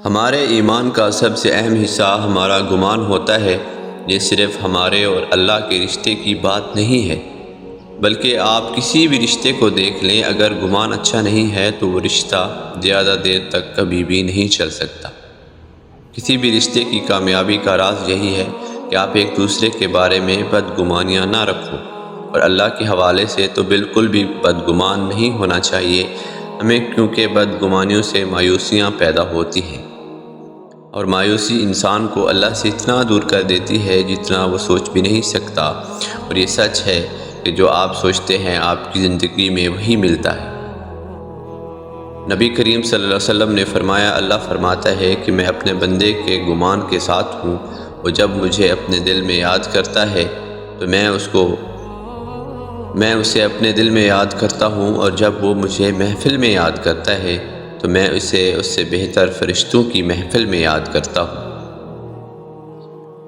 ہمارے ایمان کا سب سے اہم حصہ ہمارا گمان ہوتا ہے۔ یہ صرف ہمارے اور اللہ کے رشتے کی بات نہیں ہے، بلکہ آپ کسی بھی رشتے کو دیکھ لیں، اگر گمان اچھا نہیں ہے تو وہ رشتہ زیادہ دیر تک کبھی بھی نہیں چل سکتا۔ کسی بھی رشتے کی کامیابی کا راز یہی ہے کہ آپ ایک دوسرے کے بارے میں بدگمانیاں نہ رکھو، اور اللہ کے حوالے سے تو بالکل بھی بدگمان نہیں ہونا چاہیے ہمیں، کیونکہ بدگمانیوں سے مایوسیاں پیدا ہوتی ہیں، اور مایوسی انسان کو اللہ سے اتنا دور کر دیتی ہے جتنا وہ سوچ بھی نہیں سکتا۔ اور یہ سچ ہے کہ جو آپ سوچتے ہیں آپ کی زندگی میں وہی ملتا ہے۔ نبی کریم صلی اللہ علیہ وسلم نے فرمایا، اللہ فرماتا ہے کہ میں اپنے بندے کے گمان کے ساتھ ہوں، وہ جب مجھے اپنے دل میں یاد کرتا ہے تو میں اسے اپنے دل میں یاد کرتا ہوں، اور جب وہ مجھے محفل میں یاد کرتا ہے تو میں اسے اس سے بہتر فرشتوں کی محفل میں یاد کرتا ہوں،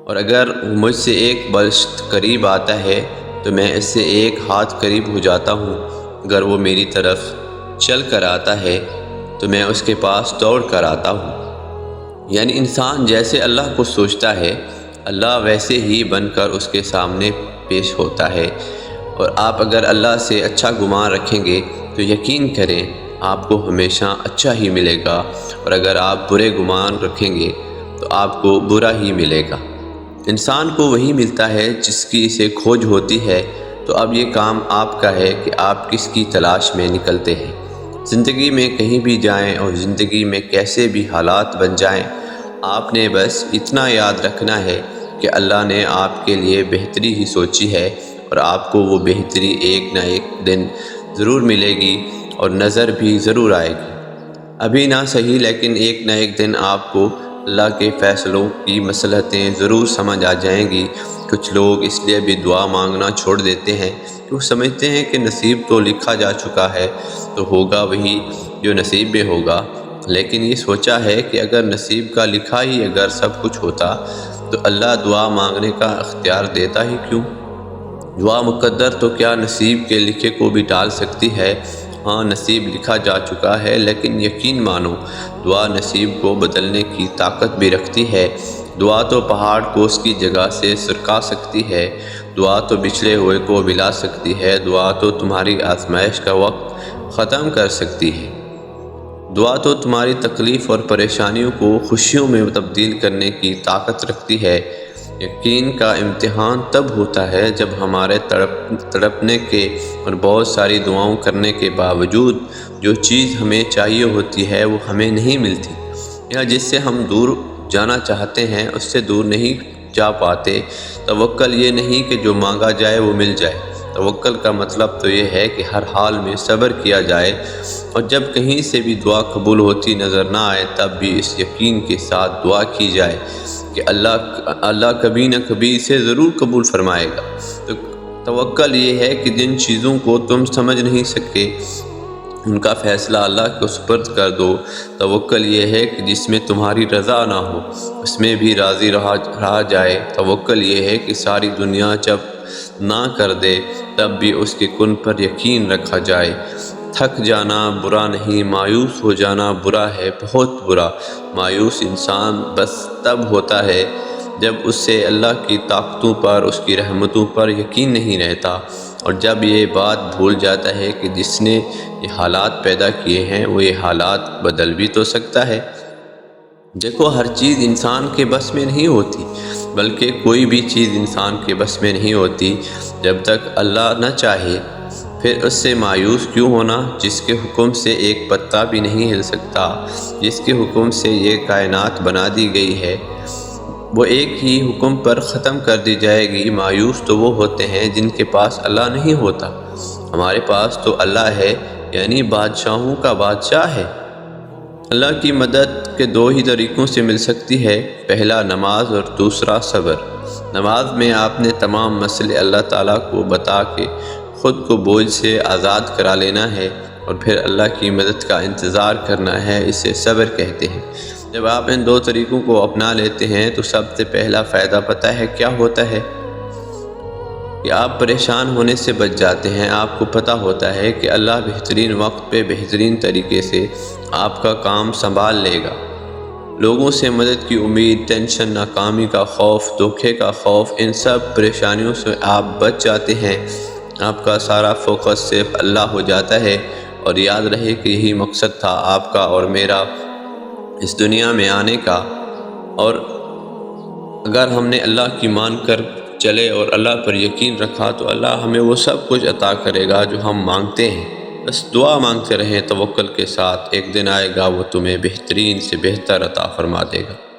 اور اگر وہ مجھ سے ایک بشت قریب آتا ہے تو میں اس سے ایک ہاتھ قریب ہو جاتا ہوں، اگر وہ میری طرف چل کر آتا ہے تو میں اس کے پاس دوڑ کر آتا ہوں۔ یعنی انسان جیسے اللہ کو سوچتا ہے، اللہ ویسے ہی بن کر اس کے سامنے پیش ہوتا ہے، اور آپ اگر اللہ سے اچھا گمان رکھیں گے تو یقین کریں آپ کو ہمیشہ اچھا ہی ملے گا، اور اگر آپ برے گمان رکھیں گے تو آپ کو برا ہی ملے گا۔ انسان کو وہی ملتا ہے جس کی اسے کھوج ہوتی ہے، تو اب یہ کام آپ کا ہے کہ آپ کس کی تلاش میں نکلتے ہیں۔ زندگی میں کہیں بھی جائیں اور زندگی میں کیسے بھی حالات بن جائیں، آپ نے بس اتنا یاد رکھنا ہے کہ اللہ نے آپ کے لیے بہتری ہی سوچی ہے، اور آپ کو وہ بہتری ایک نہ ایک دن ضرور ملے گی اور نظر بھی ضرور آئے گی۔ ابھی نہ صحیح، لیکن ایک نہ ایک دن آپ کو اللہ کے فیصلوں کی مصلحتیں ضرور سمجھ آ جائیں گی۔ کچھ لوگ اس لیے بھی دعا مانگنا چھوڑ دیتے ہیں کہ وہ سمجھتے ہیں کہ نصیب تو لکھا جا چکا ہے، تو ہوگا وہی جو نصیب میں ہوگا، لیکن یہ سوچا ہے کہ اگر نصیب کا لکھا ہی اگر سب کچھ ہوتا تو اللہ دعا مانگنے کا اختیار دیتا ہی کیوں؟ دعا مقدر تو کیا نصیب کے لکھے کو بھی ٹال سکتی ہے؟ ہاں، نصیب لکھا جا چکا ہے، لیکن یقین مانو دعا نصیب کو بدلنے کی طاقت بھی رکھتی ہے۔ دعا تو پہاڑ کو اس کی جگہ سے سرکا سکتی ہے، دعا تو بچھڑے ہوئے کو ملا سکتی ہے، دعا تو تمہاری آزمائش کا وقت ختم کر سکتی ہے، دعا تو تمہاری تکلیف اور پریشانیوں کو خوشیوں میں تبدیل کرنے کی طاقت رکھتی ہے۔ یقین کا امتحان تب ہوتا ہے جب ہمارے تڑپنے کے اور بہت ساری دعاؤں کرنے کے باوجود جو چیز ہمیں چاہیے ہوتی ہے وہ ہمیں نہیں ملتی، یا جس سے ہم دور جانا چاہتے ہیں اس سے دور نہیں جا پاتے۔ توکل یہ نہیں کہ جو مانگا جائے وہ مل جائے، توکل کا مطلب تو یہ ہے کہ ہر حال میں صبر کیا جائے، اور جب کہیں سے بھی دعا قبول ہوتی نظر نہ آئے تب بھی اس یقین کے ساتھ دعا کی جائے کہ اللہ کبھی نہ کبھی اسے ضرور قبول فرمائے گا۔ تو توکل یہ ہے کہ جن چیزوں کو تم سمجھ نہیں سکے ان کا فیصلہ اللہ کو سپرد کر دو۔ توکل یہ ہے کہ جس میں تمہاری رضا نہ ہو اس میں بھی راضی رہا جائے۔ توکل یہ ہے کہ ساری دنیا جب نہ کر دے تب بھی اس کے کن پر یقین رکھا جائے۔ تھک جانا برا نہیں، مایوس ہو جانا برا ہے، بہت برا۔ مایوس انسان بس تب ہوتا ہے جب اس سے اللہ کی طاقتوں پر، اس کی رحمتوں پر یقین نہیں رہتا، اور جب یہ بات بھول جاتا ہے کہ جس نے یہ حالات پیدا کیے ہیں وہ یہ حالات بدل بھی تو سکتا ہے۔ دیکھو، ہر چیز انسان کے بس میں نہیں ہوتی، بلکہ کوئی بھی چیز انسان کے بس میں نہیں ہوتی جب تک اللہ نہ چاہے۔ پھر اس سے مایوس کیوں ہونا؟ جس کے حکم سے ایک پتا بھی نہیں ہل سکتا، جس کے حکم سے یہ کائنات بنا دی گئی ہے، وہ ایک ہی حکم پر ختم کر دی جائے گی۔ مایوس تو وہ ہوتے ہیں جن کے پاس اللہ نہیں ہوتا۔ ہمارے پاس تو اللہ ہے، یعنی بادشاہوں کا بادشاہ ہے۔ اللہ کی مدد کے دو ہی طریقوں سے مل سکتی ہے، پہلا نماز اور دوسرا صبر۔ نماز میں آپ نے تمام مسئلے اللہ تعالیٰ کو بتا کے خود کو بوجھ سے آزاد کرا لینا ہے، اور پھر اللہ کی مدد کا انتظار کرنا ہے، اسے صبر کہتے ہیں۔ جب آپ ان دو طریقوں کو اپنا لیتے ہیں تو سب سے پہلا فائدہ پتہ ہے کیا ہوتا ہے؟ کہ آپ پریشان ہونے سے بچ جاتے ہیں۔ آپ کو پتہ ہوتا ہے کہ اللہ بہترین وقت پہ بہترین طریقے سے آپ کا کام سنبھال لے گا۔ لوگوں سے مدد کی امید، ٹینشن، ناکامی کا خوف، دھوکے کا خوف، ان سب پریشانیوں سے آپ بچ جاتے ہیں۔ آپ کا سارا فوکس صرف اللہ ہو جاتا ہے، اور یاد رہے کہ یہی مقصد تھا آپ کا اور میرا اس دنیا میں آنے کا۔ اور اگر ہم نے اللہ کی مان کر چلے اور اللہ پر یقین رکھا تو اللہ ہمیں وہ سب کچھ عطا کرے گا جو ہم مانگتے ہیں۔ بس دعا مانگتے رہیں توکل کے ساتھ، ایک دن آئے گا وہ تمہیں بہترین سے بہتر عطا فرما دے گا۔